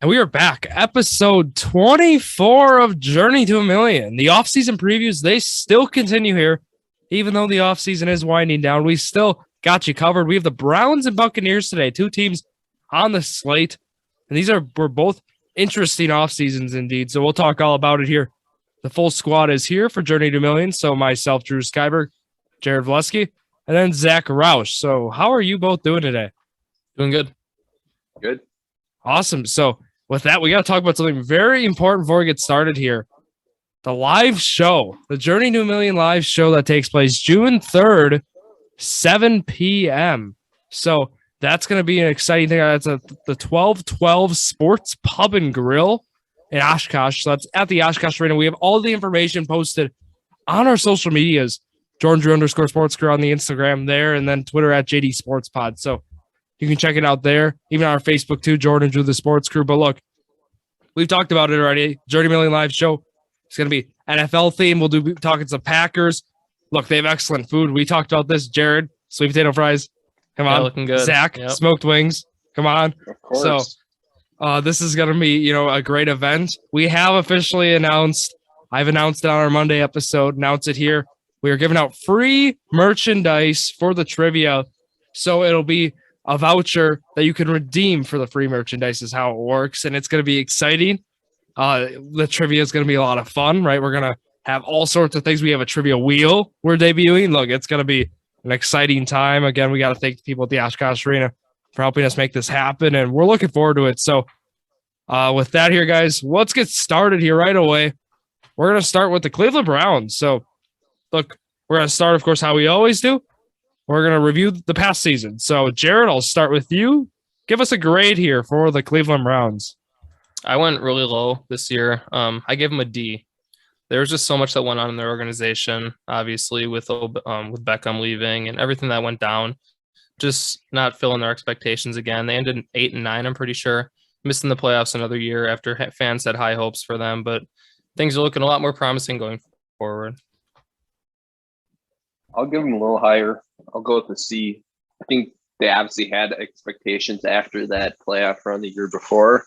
And we are back. Episode 24 of Journey to a Million. The offseason previews, they still continue here. Even though the offseason is winding down, we still got you covered. We have the Browns and Buccaneers today, two teams on the slate. And we're both interesting off seasons indeed. So we'll talk all about it here. The full squad is here for Journey to a Million. So myself, Drew Skyberg, Jared Vleski, and then Zack Roush. So how are you both doing today? Doing good. Good. Awesome. So with that, we got to talk about something very important before we get started here. The live show, the Journey to a Million live show that takes place June 3rd, 7 p.m. So that's going to be an exciting thing. That's the 1212 Sports Pub and Grill in Oshkosh. So that's at the Oshkosh Arena. We have all the information posted on our social medias. Jordan Drew _sports crew on the Instagram there, and then Twitter at JD Sports Pod. So you can check it out there, even on our Facebook too, Jordan Drew the Sports Crew. But look, we've talked about it already. Journey Million Live show. It's going to be NFL theme. We'll be talking some Packers. Look, they have excellent food. We talked about this. Jared, sweet potato fries. Come on. Looking good. Zack, yep. Smoked wings. Come on. Of course. So this is going to be, a great event. We have officially announced. I've announced it on our Monday episode. Announce it here. We are giving out free merchandise for the trivia. So it'll be a voucher that you can redeem for the free merchandise is how it works. And it's going to be exciting. The trivia is going to be a lot of fun, right? We're going to have all sorts of things. We have a trivia wheel we're debuting. Look, it's going to be an exciting time. Again, we got to thank the people at the Oshkosh Arena for helping us make this happen. And we're looking forward to it. So with that here, guys, let's get started here right away. We're going to start with the Cleveland Browns. So look, we're going to start, of course, how we always do. We're going to review the past season. So, Jared, I'll start with you. Give us a grade here for the Cleveland Browns. I went really low this year. I gave them a D. There was just so much that went on in their organization, obviously, with Beckham leaving and everything that went down. Just not filling their expectations again. They ended 8-9, I'm pretty sure. Missing the playoffs another year after fans had high hopes for them. But things are looking a lot more promising going forward. I'll give them a little higher. I'll go with the C. I think they obviously had expectations after that playoff run the year before,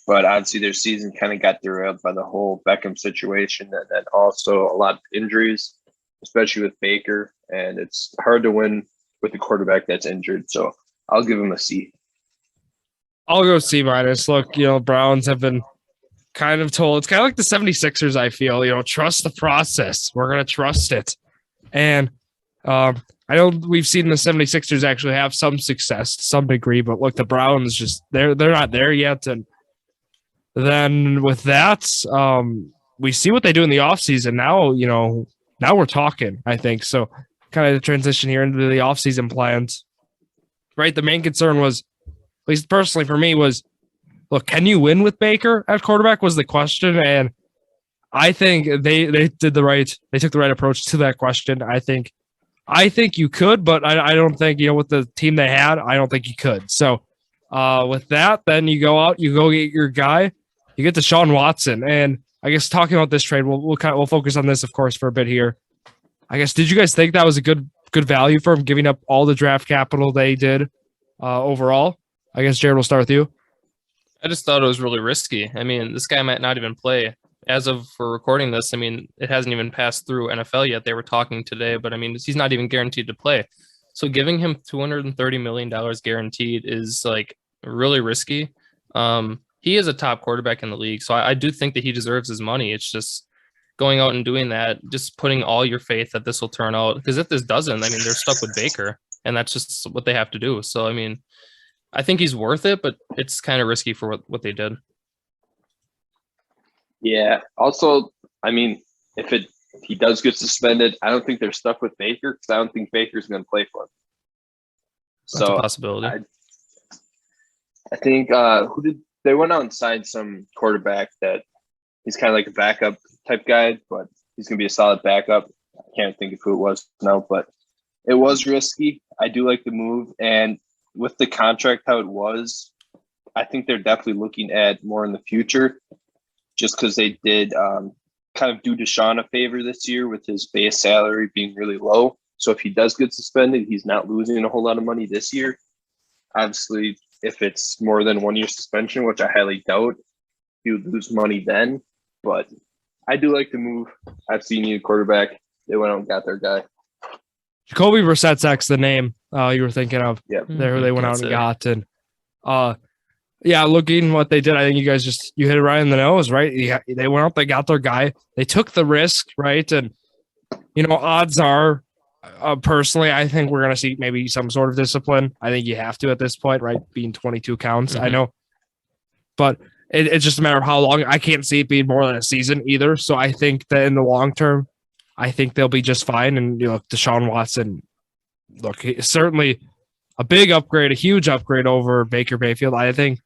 but obviously their season kind of got derailed by the whole Beckham situation and then also a lot of injuries, especially with Baker, and it's hard to win with a quarterback that's injured. So I'll give them a C. I'll go C-. Look, Browns have been kind of told, it's kind of like the 76ers, I feel, trust the process. We're going to trust it. And I know we've seen the 76ers actually have some success to some degree, but look, the Browns just they're not there yet. And then with that, we see what they do in the offseason. Now we're talking, I think. So kind of the transition here into the offseason plans. Right. The main concern was, at least personally for me, was look, can you win with Baker at quarterback was the question. And I think they took the right approach to that question. I think you could, but I don't think, with the team they had, I don't think you could. So with that, then you go out, you go get your guy, you get Deshaun Watson. And I guess talking about this trade, we'll focus on this, of course, for a bit here. I guess, did you guys think that was a good value for him, giving up all the draft capital they did overall? I guess, Jared, we'll start with you. I just thought it was really risky. I mean, this guy might not even play. As of for recording this, I mean, it hasn't even passed through NFL yet. They were talking today, but I mean, he's not even guaranteed to play. So giving him $230 million guaranteed is like really risky. He is a top quarterback in the league. So I do think that he deserves his money. It's just going out and doing that, just putting all your faith that this will turn out. Because if this doesn't, I mean, they're stuck with Baker, and that's just what they have to do. So, I mean, I think he's worth it, but it's kind of risky for what they did. Yeah. Also, I mean, if he does get suspended, I don't think they're stuck with Baker because I don't think Baker's going to play for him. That's a possibility. I think they went out and signed some quarterback that he's kind of like a backup type guy, but he's going to be a solid backup. I can't think of who it was now, but it was risky. I do like the move, and with the contract how it was, I think they're definitely looking at more in the future. Just because they did kind of do Deshaun a favor this year with his base salary being really low. So if he does get suspended, he's not losing a whole lot of money this year. Obviously, if it's more than 1 year suspension, which I highly doubt, he would lose money then. But I do like the move. I've seen you quarterback. They went out and got their guy. Jacoby Brissett's the name you were thinking of. Yeah. There who they went out and That's it. got. And yeah, looking what they did, I think you guys you hit it right in the nose, right? Yeah, they went out, they got their guy. They took the risk, right? And, odds are, personally, I think we're going to see maybe some sort of discipline. I think you have to at this point, right? Being 22 counts, I know. But it's just a matter of how long. I can't see it being more than a season either. So I think that in the long term, I think they'll be just fine. And, Deshaun Watson, look, certainly a big upgrade, a huge upgrade over Baker Mayfield, I think.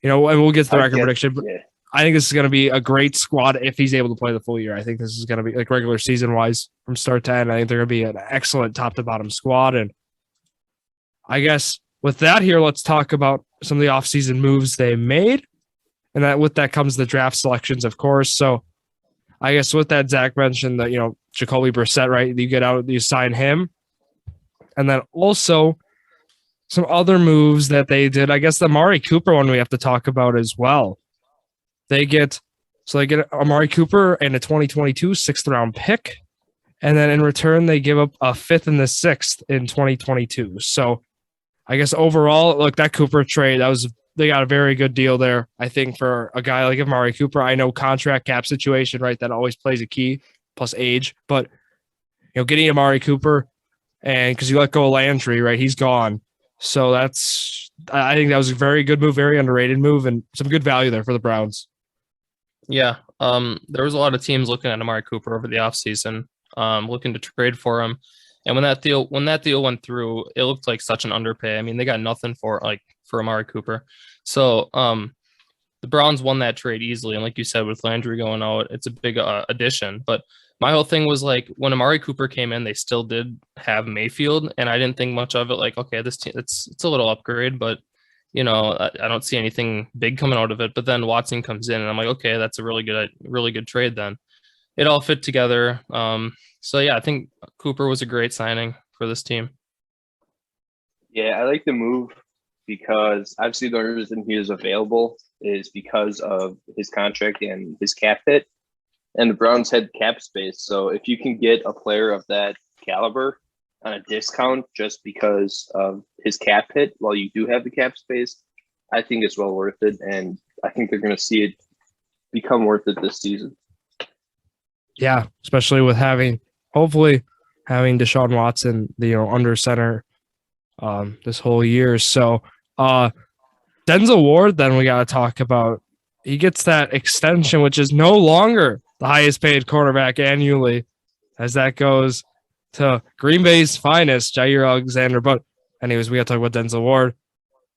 And we'll get to the record prediction, but I think this is going to be a great squad if he's able to play the full year. I think this is going to be like regular season wise from start to end. I think they're going to be an excellent top to bottom squad. And I guess with that here, let's talk about some of the offseason moves they made. And with that comes the draft selections, of course. So I guess with that, Zack mentioned that, Jacoby Brissett, right? You get out, you sign him. And then also some other moves that they did. I guess the Amari Cooper one we have to talk about as well. They get Amari Cooper and a 2022 6th round pick. And then in return, they give up a 5th and the 6th in 2022. So I guess overall, look, that Cooper trade, they got a very good deal there. I think for a guy like Amari Cooper, I know contract cap situation, right? That always plays a key, plus age. But, getting Amari Cooper, and because you let go of Landry, right? He's gone. So I think that was a very good move, very underrated move, and some good value there for the Browns. Yeah. There was a lot of teams looking at Amari Cooper over the offseason, looking to trade for him. And when that deal went through, it looked like such an underpay. I mean, they got nothing for Amari Cooper. So the Browns won that trade easily. And like you said, with Landry going out, it's a big addition. But my whole thing was like when Amari Cooper came in, they still did have Mayfield, and I didn't think much of it. Like, okay, this team, it's a little upgrade, but I don't see anything big coming out of it. But then Watson comes in, and I'm like, okay, that's a really good trade. Then it all fit together. So yeah, I think Cooper was a great signing for this team. Yeah, I like the move because obviously the reason he is available is because of his contract and his cap hit. And the Browns had cap space. So if you can get a player of that caliber on a discount just because of his cap hit while you do have the cap space, I think it's well worth it. And I think they're going to see it become worth it this season. Yeah, especially with hopefully having Deshaun Watson, under center this whole year. So Denzel Ward, then we got to talk about. He gets that extension, which is no longer the highest paid quarterback annually, as that goes to Green Bay's finest, Jair Alexander. But anyways, we got to talk about Denzel Ward.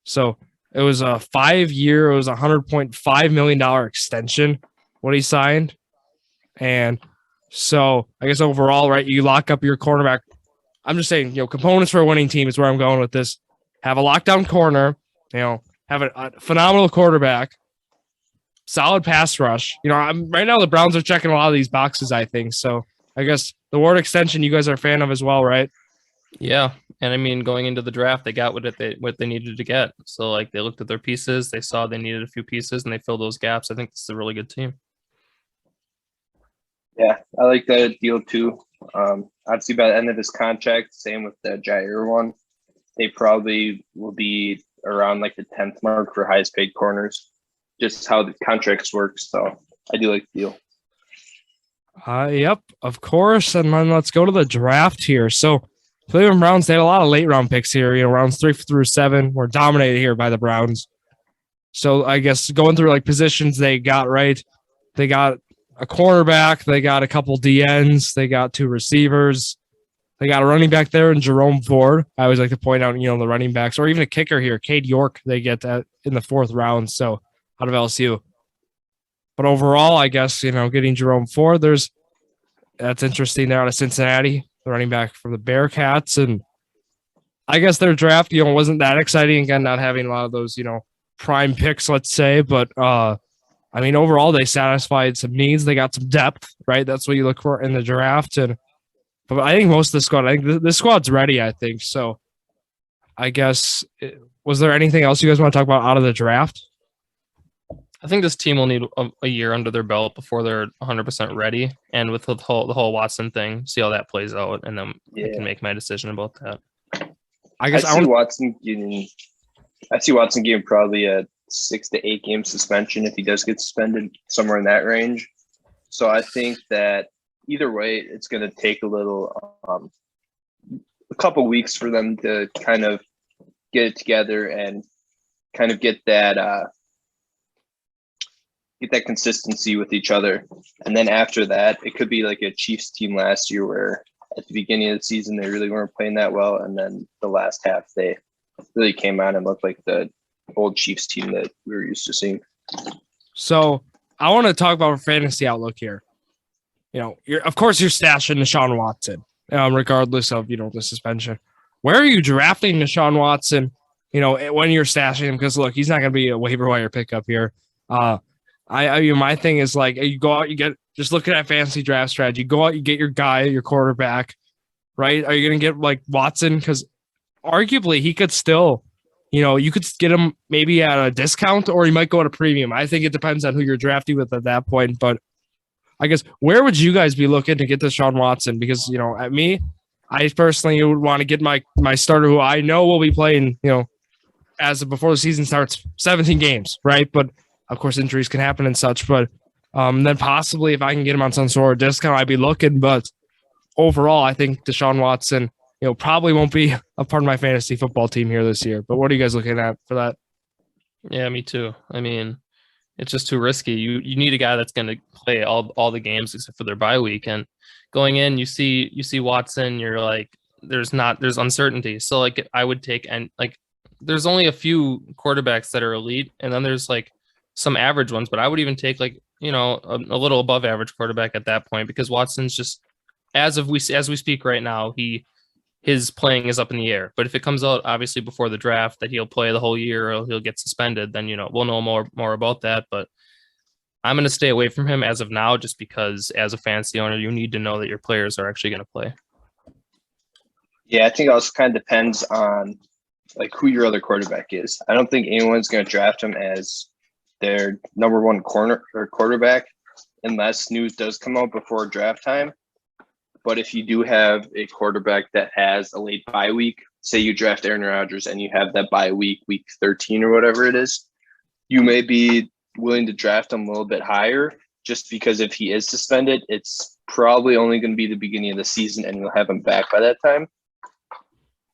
So it was a 5-year, it was a $100.5 million extension, what he signed. And so I guess overall, right, you lock up your cornerback. I'm just saying, components for a winning team is where I'm going with this. Have a lockdown corner, have a phenomenal quarterback, solid pass rush. Right now the Browns are checking a lot of these boxes, I think. So I guess the Ward extension you guys are a fan of as well, right? Yeah. And I mean, going into the draft, they got what they needed to get. So like they looked at their pieces, they saw they needed a few pieces, and they filled those gaps. I think this is a really good team. Yeah, I like that deal too. Obviously by the end of his contract, same with the Jair one, they probably will be around like the 10th mark for highest paid corners. Just how the contracts work. So I do like the deal. Yep, of course. And then let's go to the draft here. So Cleveland Browns, they had a lot of late round picks here. Rounds 3 through 7 were dominated here by the Browns. So I guess going through like positions they got right. They got a cornerback. They got a couple DNs. They got 2 receivers. They got a running back there in Jerome Ford. I always like to point out, the running backs, or even a kicker here, Cade York, they get that in the 4th round. So out of LSU. But overall, I guess, getting Jerome Ford, that's interesting there out of Cincinnati, the running back from the Bearcats. And I guess their draft, wasn't that exciting. Again, not having a lot of those, prime picks, let's say. But, overall, they satisfied some needs. They got some depth, right? That's what you look for in the draft. But I think most of the squad, I think this squad's ready, I think. So I guess, was there anything else you guys want to talk about out of the draft? I think this team will need a year under their belt before they're 100% ready. And with the whole Watson thing, see how that plays out, and then I can make my decision about that. I see Watson getting probably a 6 to 8 game suspension if he does get suspended, somewhere in that range. So I think that either way, it's going to take a couple weeks for them to kind of get it together and kind of get that consistency with each other. And then after that, it could be like a Chiefs team last year where at the beginning of the season, they really weren't playing that well. And then the last half, they really came out and looked like the old Chiefs team that we were used to seeing. So I want to talk about our fantasy outlook here. Of course, you're stashing Deshaun Watson, regardless of, the suspension. Where are you drafting Deshaun Watson, when you're stashing him? Because, look, he's not going to be a waiver wire pickup here. My thing is, like, you go out, just look at that fantasy draft strategy. Go out, you get your guy, your quarterback, right? Are you going to get, like, Watson? Because arguably he could still, you could get him maybe at a discount, or you might go at a premium. I think it depends on who you're drafting with at that point. But I guess, where would you guys be looking to get Deshaun Watson? Because, at me, I personally would want to get my starter who I know will be playing, as of before the season starts, 17 games, right? But of course, injuries can happen and such. But then possibly if I can get him on some sort of discount, I'd be looking. But overall, I think Deshaun Watson, probably won't be a part of my fantasy football team here this year. But what are you guys looking at for that? Yeah, me too. I mean, it's just too risky. You need a guy that's going to play all the games except for their bye week. And going in, you see Watson, you're like, there's uncertainty. So like I would take, and like there's only a few quarterbacks that are elite, and then there's like some average ones, but I would even take like, a little above average quarterback at that point, because Watson's just, as we speak right now, his playing is up in the air. But if it comes out obviously before the draft that he'll play the whole year or he'll get suspended, then, we'll know more about that. But I'm going to stay away from him as of now, just because as a fantasy owner, you need to know that your players are actually going to play. Yeah, I think it also kind of depends on like who your other quarterback is. I don't think anyone's going to draft him as their number one corner or quarterback unless news does come out before draft time. But if you do have a quarterback that has a late bye week, say you draft Aaron Rodgers and you have that bye week 13 or whatever it is, you may be willing to draft him a little bit higher, just because if he is suspended, it's probably only going to be the beginning of the season and you'll have him back by that time.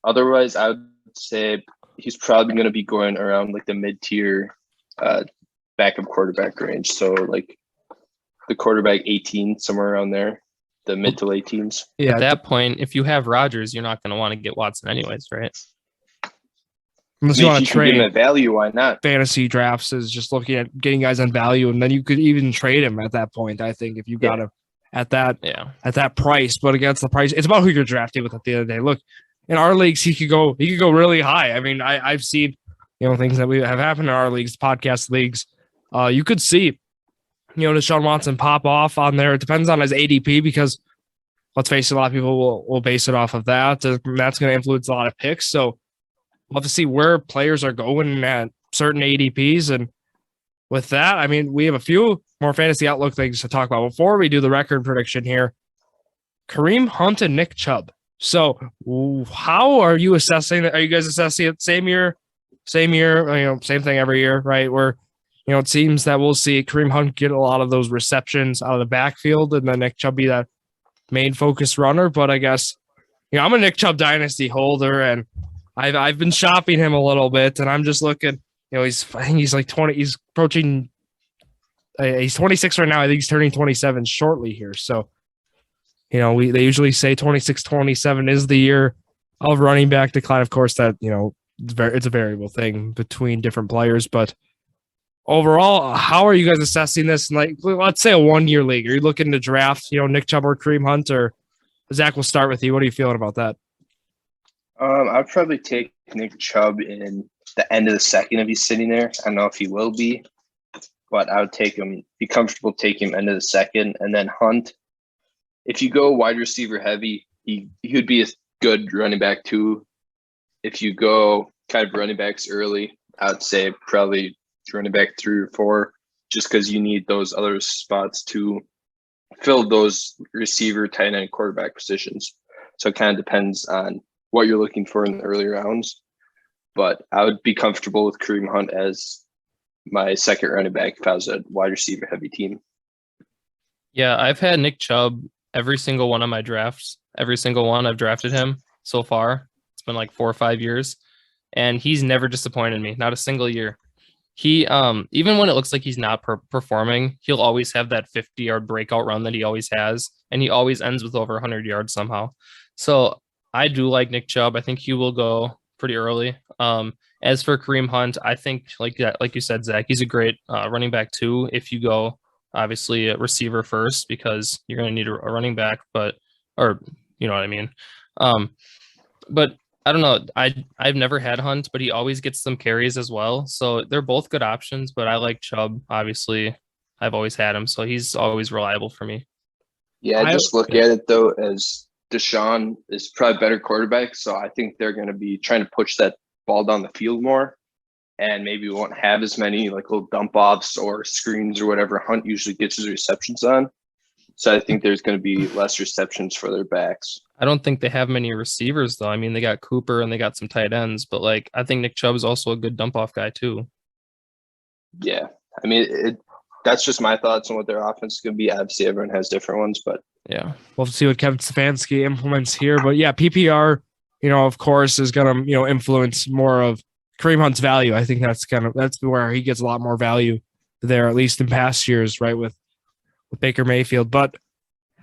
Otherwise, I would say he's probably going to be going around like the mid-tier backup quarterback range. So like the quarterback 18, somewhere around there, the mid to late teens. Yeah. At that point, if you have Rodgers, you're not going to want to get Watson anyways, right? Unless you want to trade him at value, why not? Fantasy drafts is just looking at getting guys on value, and then you could even trade him at that point. I think if you got him at that price, but against the price, it's about who you're drafting with at the end of the day. Look, in our leagues, he could go really high. I mean, I've seen things that we have happened in our leagues, podcast leagues. You could see, Deshaun Watson pop off on there. It depends on his ADP, because let's face it, a lot of people will base it off of that. And that's going to influence a lot of picks. So we'll have to see where players are going at certain ADPs. And with that, I mean, we have a few more fantasy outlook things to talk about before we do the record prediction here. Kareem Hunt and Nick Chubb. So how are you assessing it? Are you guys assessing it same year, same thing every year, right? Where, it seems that we'll see Kareem Hunt get a lot of those receptions out of the backfield, and then Nick Chubb be that main focus runner. But I guess, I'm a Nick Chubb dynasty holder, and I've been shopping him a little bit, and I'm just looking, I think he's like 20, he's approaching, he's 26 right now. I think he's turning 27 shortly here. So, they usually say 26, 27 is the year of running back decline. Of course, that, it's a variable thing between different players, but overall, how are you guys assessing this? Like, let's say a 1-year league. Are you looking to draft, Nick Chubb or Kareem Hunt? Or Zach, we'll start with you. What are you feeling about that? I'd probably take Nick Chubb in the end of the second if he's sitting there. I don't know if he will be, but I would take him, be comfortable taking him end of the second. And then Hunt, if you go wide receiver heavy, he would be a good running back too if you go kind of running backs early, I would say probably running back 3 or 4, just because you need those other spots to fill those receiver, tight end, quarterback positions. So it kind of depends on what you're looking for in the early rounds. But I would be comfortable with Kareem Hunt as my second running back if I was a wide receiver heavy team. Yeah, I've had Nick Chubb every single one of my drafts. Every single one I've drafted him so far. It's been like 4 or 5 years, and he's never disappointed me. Not a single year. He even when it looks like he's not performing, he'll always have that 50-yard breakout run that he always has, and he always ends with over 100 yards somehow. So I do like Nick Chubb. I think he will go pretty early. As for Kareem Hunt, I think like you said, Zach, he's a great running back too. If you go obviously a receiver first, because you're going to need a running back, or you know what I mean. But I don't know. I've never had Hunt, but he always gets some carries as well. So they're both good options, but I like Chubb. Obviously, I've always had him, so he's always reliable for me. Yeah, I just look at it though as Deshaun is probably a better quarterback, so I think they're going to be trying to push that ball down the field more, and maybe we won't have as many like little dump offs or screens or whatever Hunt usually gets his receptions on. So I think there's going to be less receptions for their backs. I don't think they have many receivers though. I mean, they got Cooper and they got some tight ends, but like I think Nick Chubb is also a good dump off guy too. Yeah, I mean that's just my thoughts on what their offense is going to be. Obviously, everyone has different ones, but yeah, we'll see what Kevin Stefanski implements here. But yeah, PPR, of course, is going to influence more of Kareem Hunt's value. I think that's where he gets a lot more value there, at least in past years, right, with Baker Mayfield. But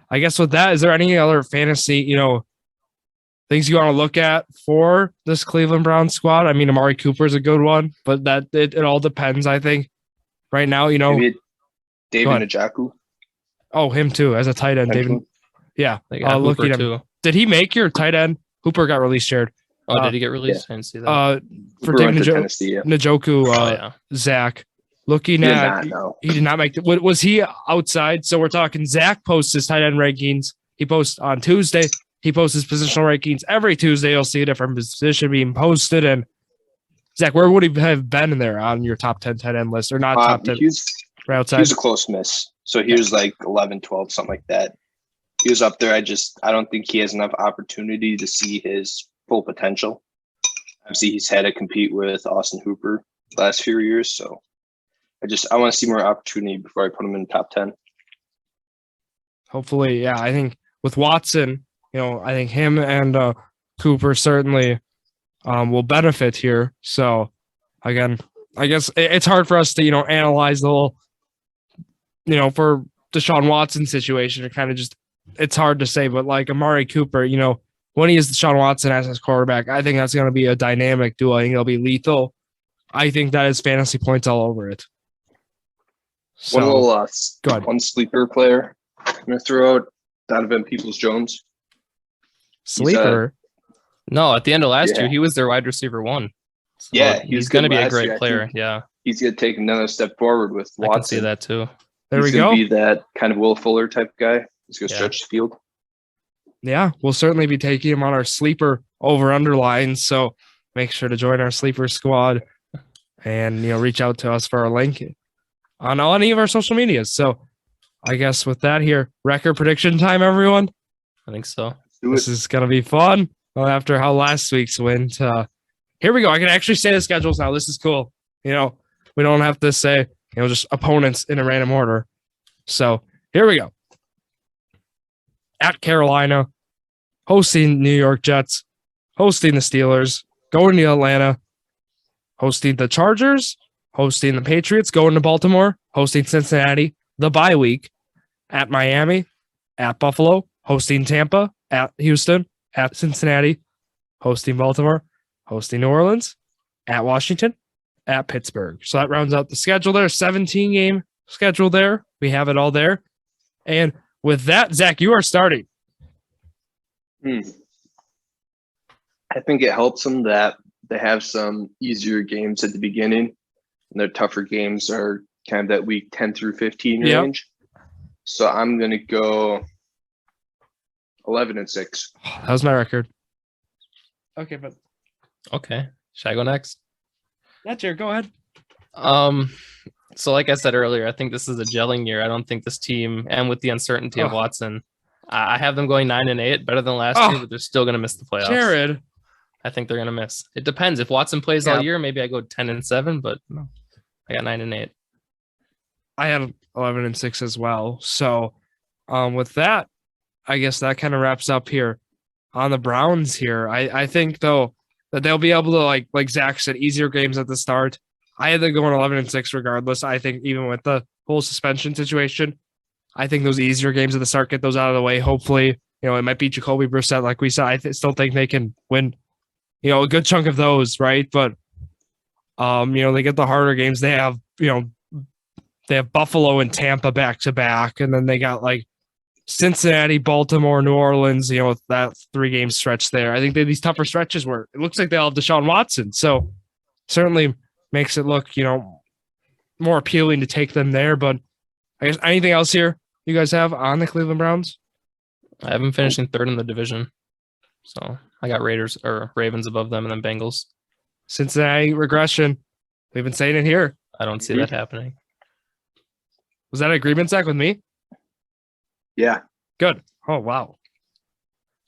I guess with that, is there any other fantasy, things you want to look at for this Cleveland Browns squad? I mean, Amari Cooper is a good one, but that it all depends, I think. Right now, maybe David Njoku. Oh, him too, as a tight end. David. Yeah. Looking at him. Too. Did he make your tight end? Hooper got released, Jared. Oh, did he get released? Yeah. I didn't see that. For David Njoku, Zack. Looking at, he did not make was he outside? So we're talking Zack posts his tight end rankings. He posts on Tuesday. He posts his positional rankings every Tuesday. You'll see a different position being posted. And Zack, where would he have been in there on your top 10 tight end list, or not top 10? Right outside. He was a close miss. So he was like 11, 12, something like that. He was up there. I don't think he has enough opportunity to see his full potential. Obviously, he's had to compete with Austin Hooper the last few years. So I want to see more opportunity before I put him in the top 10. Hopefully, yeah. I think with Watson, I think him and Cooper certainly will benefit here. So again, I guess it's hard for us to, analyze the whole, for Deshaun Watson situation. It kind of it's hard to say, but like Amari Cooper, when he is Deshaun Watson as his quarterback, I think that's going to be a dynamic duo. I think it'll be lethal. I think that is fantasy points all over it. So, one sleeper player. I'm going to throw out Donovan Peoples-Jones. Sleeper? No, at the end of last year, he was their wide receiver 1. So he's going to be a great player. Yeah. He's going to take another step forward with Watson. I can see that too. There we go. He's going to be that kind of Will Fuller type guy. He's going to stretch the field. Yeah, we'll certainly be taking him on our sleeper over-under line. So make sure to join our sleeper squad and, reach out to us for our link on any of our social medias. So I guess with that here, record prediction time, everyone. I think so. This is going to be fun. Well, after how last week's went, here we go. I can actually say the schedules now. This is cool. We don't have to say, just opponents in a random order. So here we go. At Carolina, hosting New York Jets, hosting the Steelers, going to Atlanta, hosting the Chargers, hosting the Patriots, going to Baltimore, hosting Cincinnati, the bye week, at Miami, at Buffalo, hosting Tampa, at Houston, at Cincinnati, hosting Baltimore, hosting New Orleans, at Washington, at Pittsburgh. So that rounds out the schedule there. 17-game schedule there. We have it all there. And with that, Zach, you are starting. I think it helps them that they have some easier games at the beginning, and their tougher games are kind of that week 10 through 15 range. So I'm going to go 11-6. That was my record. Okay, but Okay. Should I go next? Yeah, Jared, go ahead. So like I said earlier, I think this is a gelling year. I don't think this team, and with the uncertainty of Watson, I have them going 9-8, better than last year, but they're still going to miss the playoffs. Jared, I think they're going to miss. It depends. If Watson plays all year, maybe I go 10-7, but no, I got 9-8. I had 11-6 as well. So, with that, I guess that kind of wraps up here on the Browns here. I think though that they'll be able to like Zack said, easier games at the start. I had them going 11-6 regardless. I think even with the whole suspension situation, I think those easier games at the start, get those out of the way. Hopefully, it might be Jacoby Brissett, like we said. I still think they can win, a good chunk of those, right? But, they get the harder games. They have, they have Buffalo and Tampa back to back, and then they got like Cincinnati, Baltimore, New Orleans, with that 3-game stretch there. I think they have these tougher stretches where it looks like they all have Deshaun Watson. So certainly makes it look, more appealing to take them there. But I guess anything else here you guys have on the Cleveland Browns? I have them finishing third in the division. So I got Ravens above them, and then Bengals. Cincinnati regression. We've been saying it here. I don't see that happening. Was that an agreement, Zack, with me? Yeah. Good. Oh, wow.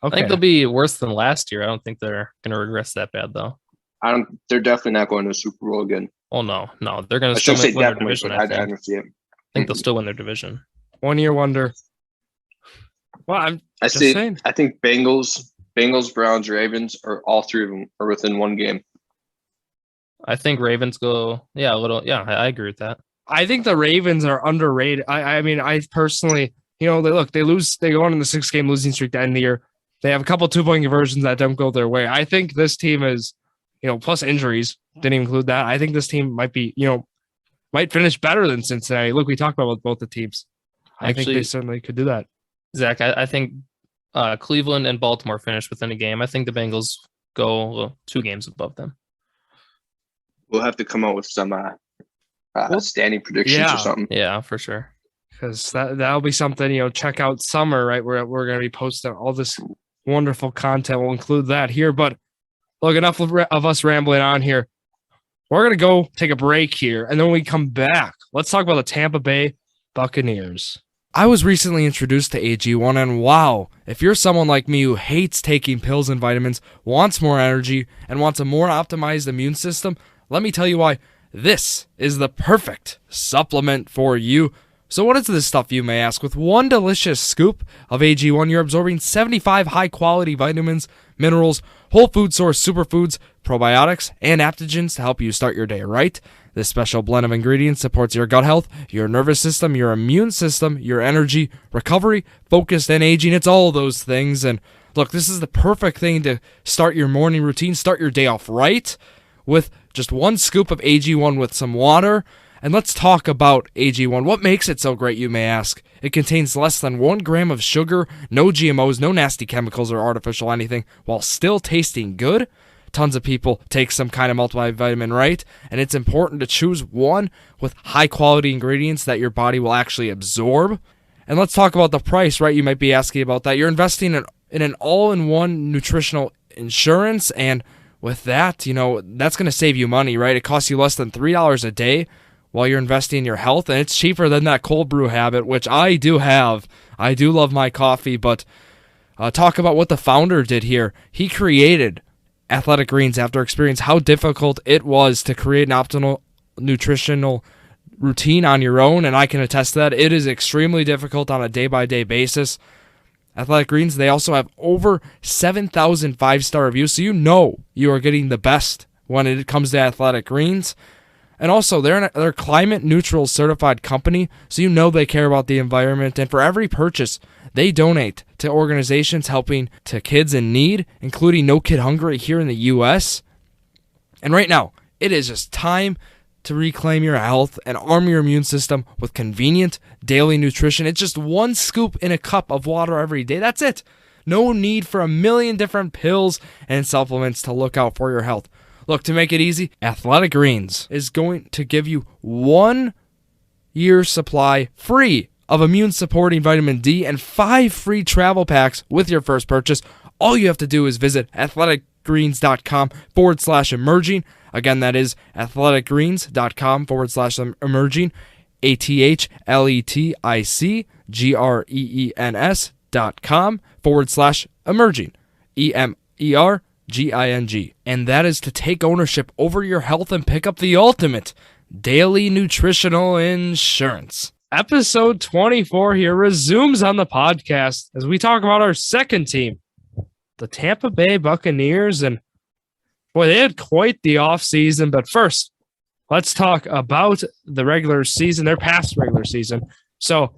Okay. I think they'll be worse than last year. I don't think they're going to regress that bad, though. They're definitely not going to the Super Bowl again. Oh, no. They're going to still win their division, I think. don't see it. I think they'll still win their division. 1 year wonder. Well, I saying. I think Bengals, Browns, Ravens, or all three of them are within one game. I think Ravens go, a little. Yeah, I agree with that. I think the Ravens are underrated. I mean, I personally, they go on in the 6-game losing streak to end the year. They have a couple 2-point conversions that don't go their way. I think this team is, plus injuries, didn't include that. I think this team might be, might finish better than Cincinnati. Look, we talked about with both the teams. I think they certainly could do that. Zach, I think Cleveland and Baltimore finish within a game. I think the Bengals go 2 games above them. We'll have to come up with some standing predictions or something. Yeah, for sure. Because that'll be something, check out summer, right? Where we're going to be posting all this wonderful content. We'll include that here. But look, enough of us rambling on here. We're going to go take a break here. And then when we come back, let's talk about the Tampa Bay Buccaneers. I was recently introduced to AG1, and wow, if you're someone like me who hates taking pills and vitamins, wants more energy, and wants a more optimized immune system, let me tell you why this is the perfect supplement for you. So what is this stuff, you may ask? With one delicious scoop of AG1, you're absorbing 75 high-quality vitamins, minerals, whole food source superfoods, probiotics, and adaptogens to help you start your day right. This special blend of ingredients supports your gut health, your nervous system, your immune system, your energy, recovery, focus, and aging. It's all those things. And look, this is the perfect thing to start your morning routine, start your day off right with just one scoop of AG1 with some water. And let's talk about AG1. What makes it so great, you may ask? It contains less than 1 gram of sugar, no GMOs, no nasty chemicals or artificial anything, while still tasting good. Tons of people take some kind of multivitamin, right? And it's important to choose one with high-quality ingredients that your body will actually absorb. And let's talk about the price, right? You might be asking about that. You're investing in an all-in-one nutritional insurance, and with that, that's going to save you money, right? It costs you less than $3 a day while you're investing in your health, and it's cheaper than that cold brew habit, which I do have. I do love my coffee, but talk about what the founder did here. He created Athletic Greens after experiencing how difficult it was to create an optimal nutritional routine on your own, and I can attest to that. It is extremely difficult on a day-by-day basis. Athletic Greens, they also have over 7,000 5-star reviews, so you are getting the best when it comes to Athletic Greens. And also, they're a climate-neutral certified company, so they care about the environment. And for every purchase, they donate to organizations helping to kids in need, including No Kid Hungry here in the U.S. And right now, it is just time to reclaim your health and arm your immune system with convenient daily nutrition. It's just one scoop in a cup of water every day. That's it. No need for a million different pills and supplements to look out for your health. Look, to make it easy, Athletic Greens is going to give you 1 year's supply free of immune-supporting vitamin D and 5 free travel packs with your first purchase. All you have to do is visit athleticgreens.com/emerging. Again, that is athleticgreens.com/emerging. athleticgreens.com/emerging. EMERGING. And that is to take ownership over your health and pick up the ultimate daily nutritional insurance. Episode 24 here resumes on the podcast as we talk about our second team, the Tampa Bay Buccaneers. And boy, they had quite the offseason. But first, let's talk about the regular season, their past regular season. So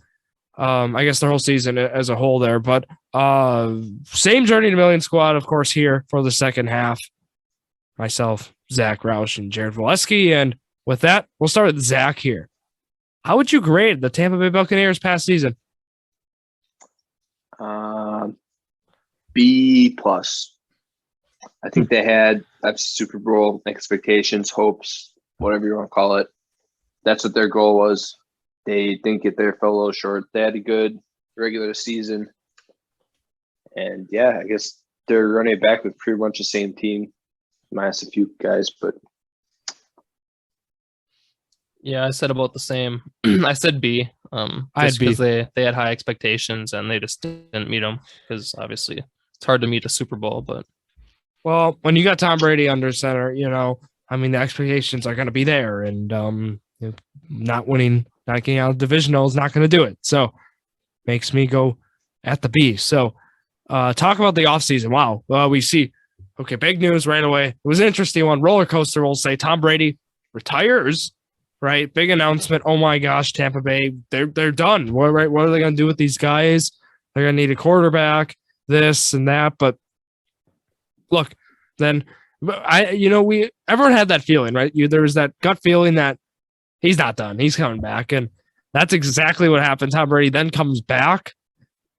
I guess their whole season as a whole there. But same Journey to Million squad, of course, here for the second half. Myself, Zack, Roush, and Jared Valesky. And with that, we'll start with Zack here. How would you grade the Tampa Bay Buccaneers past season? B plus. I think they had Super Bowl expectations, hopes, whatever you want to call it. That's what their goal was. They didn't get there, fell a little short. They had a good regular season. And yeah, I guess they're running it back with pretty much the same team, minus a few guys, but yeah, I said about the same. I said B. Just because they had high expectations and they just didn't meet them. Because obviously it's hard to meet a Super Bowl, but well, when you got Tom Brady under center, the expectations are going to be there, and not winning, not getting out of divisional is not going to do it. So makes me go at the B. So talk about the offseason. Wow. Well, we see, okay, big news right away. It was an interesting one. Roller coaster, we'll say. Tom Brady retires. Right, big announcement. Oh my gosh, Tampa Bay, they're done. What are they going to do with these guys? They're going to need a quarterback, this and that. But look, then everyone had that feeling, right? There was that gut feeling that he's not done. He's coming back, and that's exactly what happened. Tom Brady then comes back,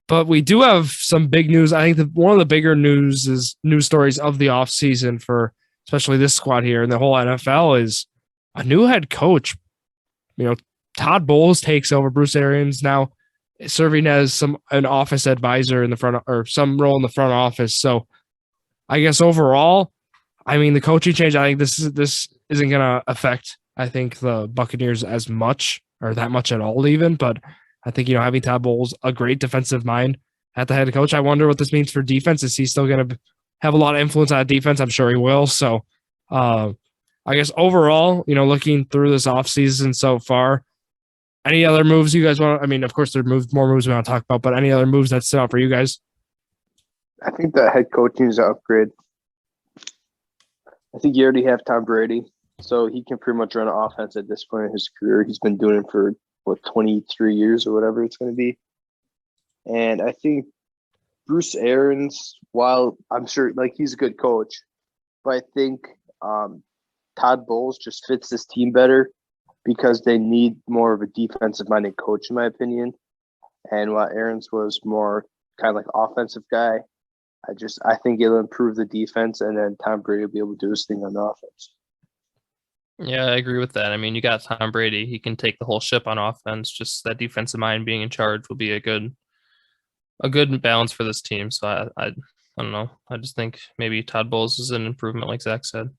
but we do have some big news. I think one of the bigger news stories of the offseason for especially this squad here and the whole NFL is a new head coach. Todd Bowles takes over. Bruce Arians now serving as an office advisor in the front, or some role in the front office. So I guess overall, the coaching change, I think this isn't going to affect, I think, the Buccaneers as much or that much at all even. But I think, having Todd Bowles, a great defensive mind at the head coach, I wonder what this means for defense. Is he still going to have a lot of influence on defense? I'm sure he will. So, I guess overall, looking through this offseason so far, any other moves you guys want? Of course, there are more moves we want to talk about, but any other moves that stood out for you guys? I think the head coaching is an upgrade. I think you already have Tom Brady, so he can pretty much run an offense at this point in his career. He's been doing it for, 23 years or whatever it's going to be. And I think Bruce Arians, while I'm sure, he's a good coach, but I think Todd Bowles just fits this team better because they need more of a defensive-minded coach, in my opinion. And while Arians was more kind of offensive guy, I think it'll improve the defense, and then Tom Brady will be able to do his thing on the offense. Yeah, I agree with that. You got Tom Brady. He can take the whole ship on offense. Just that defensive mind being in charge will be a good balance for this team. So I don't know. I just think maybe Todd Bowles is an improvement, like Zack said.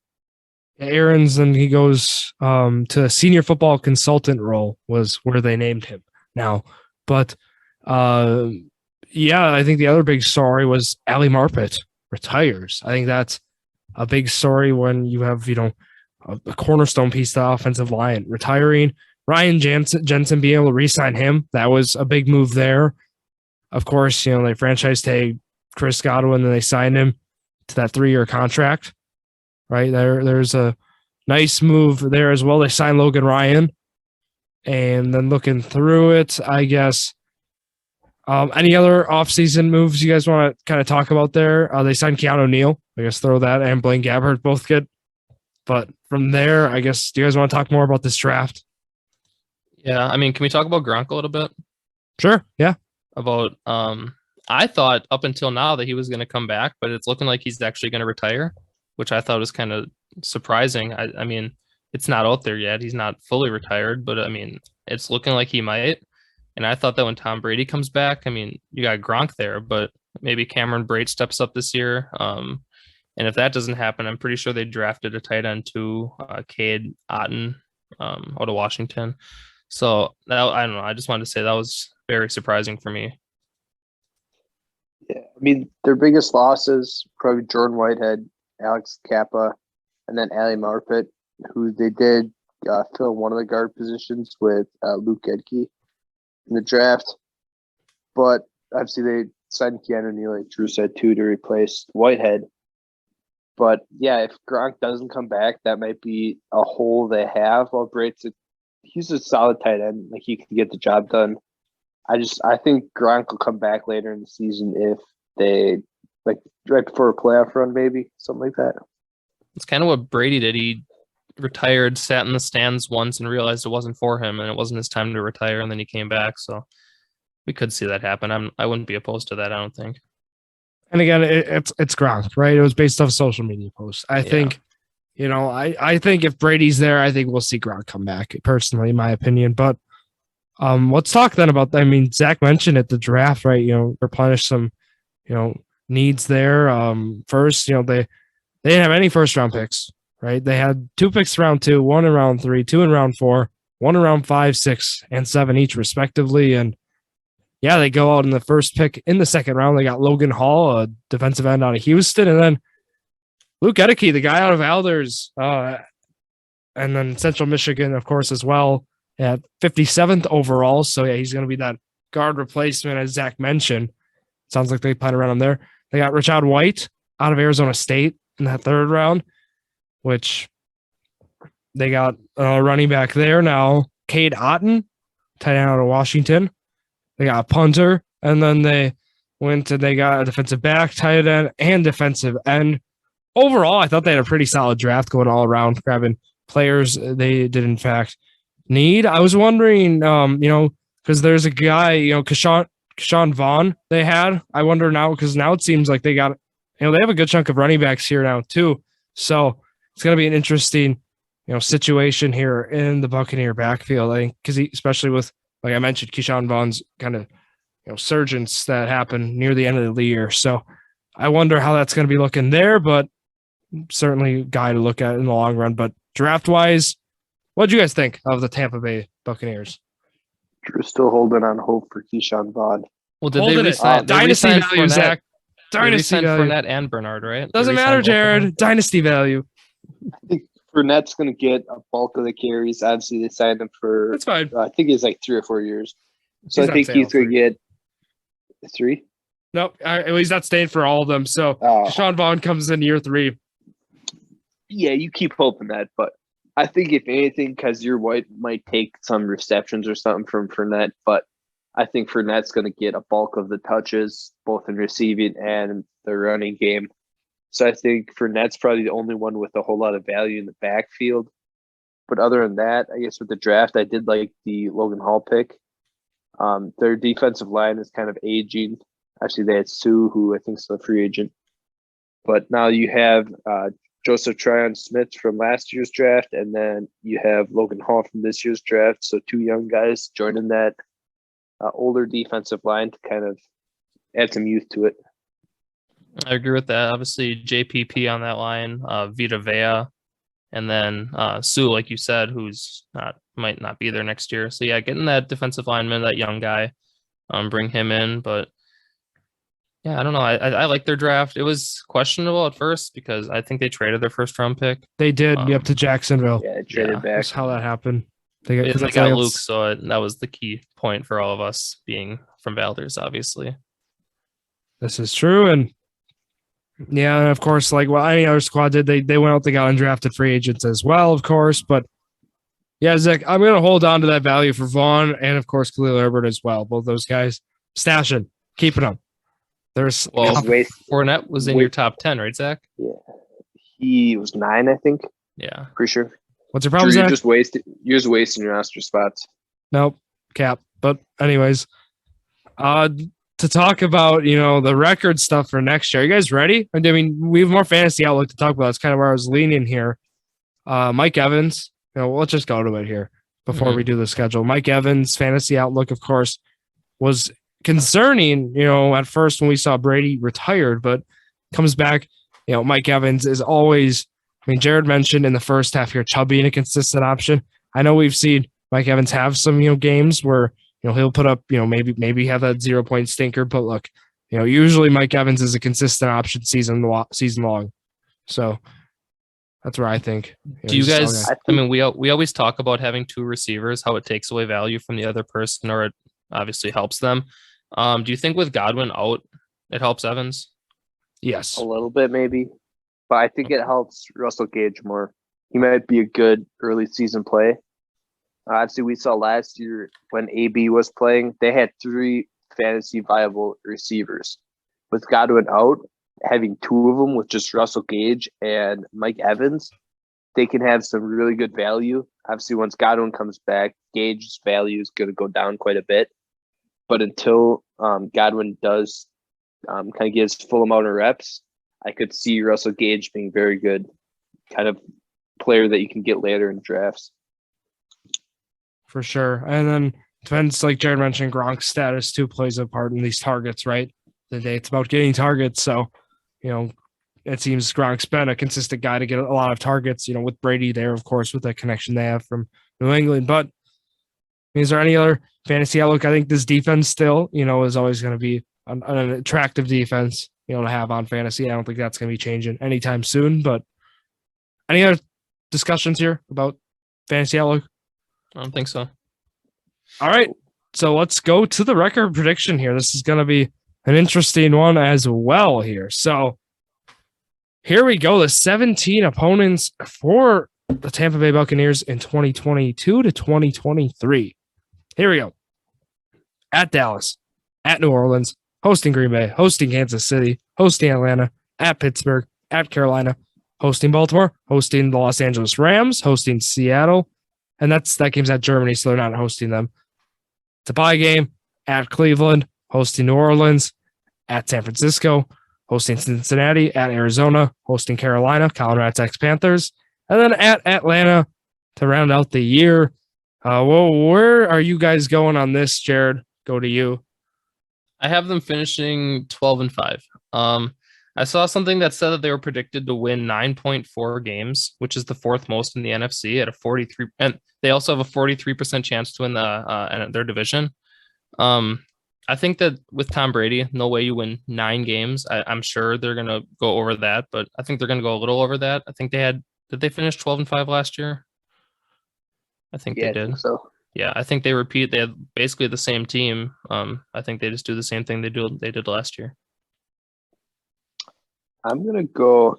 Arians, and he goes to a senior football consultant role was where they named him now. But I think the other big story was Allie Marpet retires. I think that's a big story when you have, a cornerstone piece of the offensive line retiring. Ryan Jensen being able to re-sign him, that was a big move there. Of course, they franchise tag Chris Godwin, and they signed him to that 3-year contract. Right there's a nice move there as well. They signed Logan Ryan, and then looking through it, I guess. Any other offseason moves you guys want to kind of talk about there? They signed Keanu Neal. I guess throw that, and Blaine Gabbert, both good. But from there, I guess, do you guys want to talk more about this draft? Yeah, can we talk about Gronk a little bit? Sure. Yeah. About I thought up until now that he was going to come back, but it's looking like he's actually going to retire, which I thought was kind of surprising. It's not out there yet. He's not fully retired, but it's looking like he might. And I thought that when Tom Brady comes back, you got Gronk there, but maybe Cameron Brate steps up this year. And And if that doesn't happen, I'm pretty sure they drafted a tight end too, Cade Otton, out of Washington. So I don't know. I just wanted to say that was very surprising for me. Yeah, I mean, their biggest losses probably Jordan Whitehead, Alex Kappa, and then Allie Marpet, who they did fill one of the guard positions with Luke Gedke in the draft. But obviously they signed Keanu Neal, like Drew said, too, to replace Whitehead. But yeah, if Gronk doesn't come back, that might be a hole they have. Well, he's a solid tight end. Like, he can get the job done. I think Gronk will come back later in the season if they, like, right before a playoff run, maybe something like that. It's kind of what Brady did. He retired, sat in the stands once, and realized it wasn't for him, and it wasn't his time to retire. And then he came back. So we could see that happen. I wouldn't be opposed to that, I don't think. And again, it's Gronk, right? It was based off social media posts. I think, I think if Brady's there, I think we'll see Gronk come back, personally, in my opinion. But let's talk then about, Zack mentioned at the draft, right? Replenish some, needs there. First, they didn't have any first round picks, right? They had 2 picks round 2, 1 in round 3, 2 in round 4, 1 in round 5, 6, and 7 each, respectively. And yeah, they go out in the first pick in the second round. They got Logan Hall, a defensive end out of Houston, and then Luke Gedeke, the guy out of Alders, and then Central Michigan, of course, as well, at 57th overall. So yeah, he's going to be that guard replacement, as Zack mentioned. Sounds like they plan around him there. They got Rashad White out of Arizona State in that third round, which they got running back there now, Cade Otton, tight end out of Washington. They got a punter, and then they got a defensive back, tight end, and defensive end. Overall, I thought they had a pretty solid draft going all around, grabbing players they did, in fact, need. I was wondering, because there's a guy, Keyshawn Vaughn they had. I wonder now, because now it seems like they got, they have a good chunk of running backs here now, too. So it's going to be an interesting, situation here in the Buccaneer backfield. I think, because especially with, like I mentioned, Keyshawn Vaughn's kind of, surgence that happened near the end of the year. So I wonder how that's going to be looking there, but certainly a guy to look at in the long run. But draft-wise, what did you guys think of the Tampa Bay Buccaneers? Drew's still holding on hope for Keyshawn Vaughn. Well, did they resign? Dynasty value, Zach. Dynasty value. Fournette and Bernard, right? Doesn't matter, Jared. Dynasty value. I think Fournette's going to get a bulk of the carries. Obviously, they signed him for, that's fine. I think it's like 3 or 4 years. So I think he's going to get 3. Nope, he's not staying for all of them. So Keyshawn Vaughn comes in year 3. Yeah, you keep hoping that. But I think if anything, because your White might take some receptions or something from Fournette, but I think Fournette's going to get a bulk of the touches, both in receiving and the running game. So I think Fournette's probably the only one with a whole lot of value in the backfield. But other than that, I guess with the draft, I did like the Logan Hall pick. Their defensive line is kind of aging. Actually, they had Sue, who I think is a free agent. But now you have Joseph Tryon-Smith from last year's draft, and then you have Logan Hall from this year's draft. So 2 young guys joining that older defensive line to kind of add some youth to it. I agree with that. Obviously, JPP on that line, Vita Vea, and then Sue, like you said, who's might not be there next year. So yeah, getting that defensive lineman, that young guy, bring him in. But yeah, I don't know. I like their draft. It was questionable at first because I think they traded their first round pick. They did, up to Jacksonville. Yeah, traded back. That's how that happened. They got Luke, so that was the key point for all of us being from Valders, obviously. This is true, and yeah, and of course, like any other squad did, they went out, they got undrafted free agents as well, of course. But yeah, Zack, I'm going to hold on to that value for Vaughn and, of course, Khalil Herbert as well. Both those guys, stashing, keeping them. Fournette was in your top 10, right, Zach? Yeah, he was 9, I think. Yeah, pretty sure. What's your problem, Zach? You're just wasting your roster spots. Nope, cap. But anyways, to talk about, the record stuff for next year. Are you guys ready? I mean, we have more fantasy outlook to talk about. That's kind of where I was leaning here. Mike Evans, let's just go to it here before we do the schedule. Mike Evans, fantasy outlook, of course, was concerning, at first when we saw Brady retired, but comes back, Mike Evans is always, Jared mentioned in the first half here, Chubb being a consistent option. I know we've seen Mike Evans have some, games where, he'll put up, maybe have that 0-point stinker, but look, usually Mike Evans is a consistent option season long. So that's where I think. Do you guys, we always talk about having two receivers, how it takes away value from the other person, or it obviously helps them. Do you think with Godwin out, it helps Evans? Yes. A little bit maybe, but I think it helps Russell Gage more. He might be a good early season play. Obviously, we saw last year when AB was playing, they had 3 fantasy viable receivers. With Godwin out, having 2 of them with just Russell Gage and Mike Evans, they can have some really good value. Obviously, once Godwin comes back, Gage's value is going to go down quite a bit. But until Godwin does kind of get his full amount of reps, I could see Russell Gage being very good kind of player that you can get later in drafts. For sure. And then depends, like Jared mentioned, Gronk's status too plays a part in these targets, right? It's about getting targets. So, it seems Gronk's been a consistent guy to get a lot of targets, with Brady there, of course, with that connection they have from New England. But is there any other fantasy outlook? I think this defense still, is always going to be an attractive defense, to have on fantasy. I don't think that's going to be changing anytime soon. But any other discussions here about fantasy outlook? I don't think so. All right. So let's go to the record prediction here. This is going to be an interesting one as well here. So here we go. The 17 opponents for the Tampa Bay Buccaneers in 2022 to 2023. Here we go. At Dallas, at New Orleans, hosting Green Bay, hosting Kansas City, hosting Atlanta, at Pittsburgh, at Carolina, hosting Baltimore, hosting the Los Angeles Rams, hosting Seattle. And that game's at Germany, so they're not hosting them. It's a bye game at Cleveland, hosting New Orleans, at San Francisco, hosting Cincinnati, at Arizona, hosting Carolina, Colorado Panthers, and then at Atlanta to round out the year. Where are you guys going on this, Jared? Go to you. I have them finishing 12-5. I saw something that said that they were predicted to win 9.4 games, which is the 4th most in the NFC at a 43, and they also have a 43% chance to win their division. I think that with Tom Brady, no way you win 9 games. I'm sure they're going to go over that, but I think they're going to go a little over that. I think did they finish 12-5 last year? I think they did. I think so. Yeah, I think they repeat. They have basically the same team. I think they just do the same thing they did last year. I'm gonna go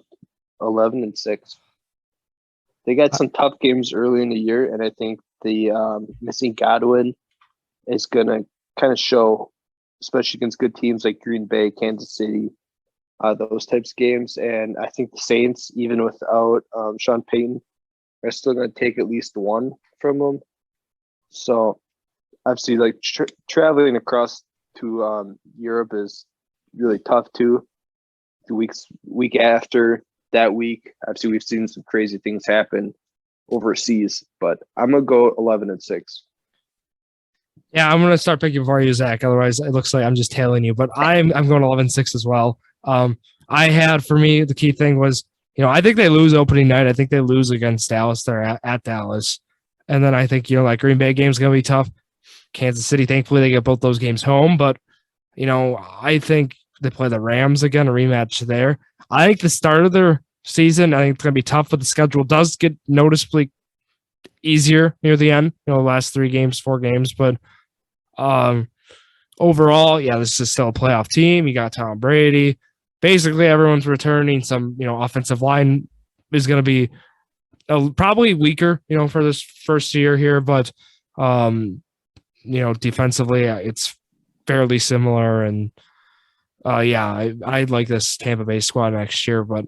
11-6. They got some tough games early in the year, and I think the missing Godwin is gonna kind of show, especially against good teams like Green Bay, Kansas City, those types of games. And I think the Saints, even without Sean Payton, are still gonna take at least one from them. So obviously, like traveling across to Europe is really tough too. The week after that week, obviously we've seen some crazy things happen overseas, but I'm gonna go 11-6. Yeah, I'm gonna start picking for you, Zach. Otherwise, it looks like I'm just tailing you. But I'm going 11-6 as well. I had, for me, the key thing was, I think they lose opening night. I think they lose against Dallas. They're at Dallas, and then I think like Green Bay game's gonna be tough. Kansas City, thankfully, they get both those games home, but I think they play the Rams again, a rematch there. I think the start of their season, I think it's going to be tough, but the schedule does get noticeably easier near the end, last 4 games. But overall, yeah, this is still a playoff team. You got Tom Brady. Basically, everyone's returning. Some, offensive line is going to be probably weaker, for this first year here. But, defensively, it's fairly similar. And, I like this Tampa Bay squad next year. But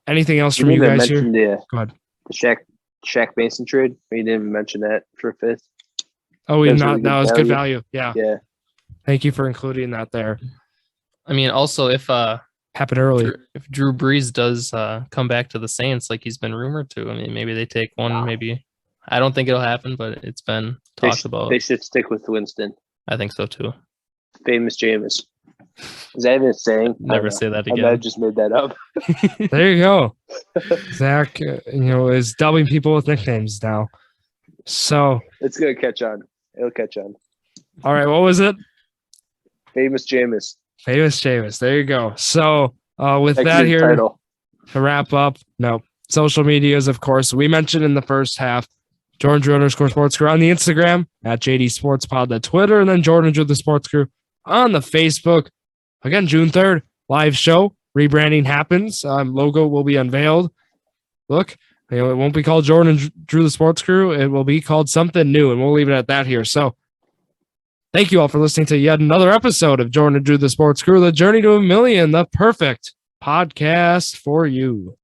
anything else from you guys here? Go ahead. The Shaq Mason trade. We didn't even mention that for 5th. Oh, we not. That was good value. Yeah. Yeah. Thank you for including that there. I mean, also if happened early, if Drew Brees does come back to the Saints like he's been rumored to, I mean, maybe they take one. Wow. Maybe I don't think it'll happen, but it's been talked about. They should stick with Winston. I think so too. Famous Jameis. Is that even a saying? Never say that I might again. have just made that up. There you go. Zach, is dubbing people with nicknames now. So, It's gonna catch on. It'll catch on. all right, what was it? Famous Jameis. Famous Jameis. There you go. So, with Next that year's here title. to wrap up, social medias, of course, we mentioned in the first half, Jordan Drew _sports crew on the Instagram, at JD Sports Pod, the Twitter, and then Jordan Drew the Sports Crew on the Facebook. Again, June 3rd, live show. Rebranding happens. Logo will be unveiled. Look, it won't be called Jordan Drew the Sports Crew. It will be called something new, and we'll leave it at that here. So, thank you all for listening to yet another episode of Jordan Drew the Sports Crew, the journey to $1 million, the perfect podcast for you.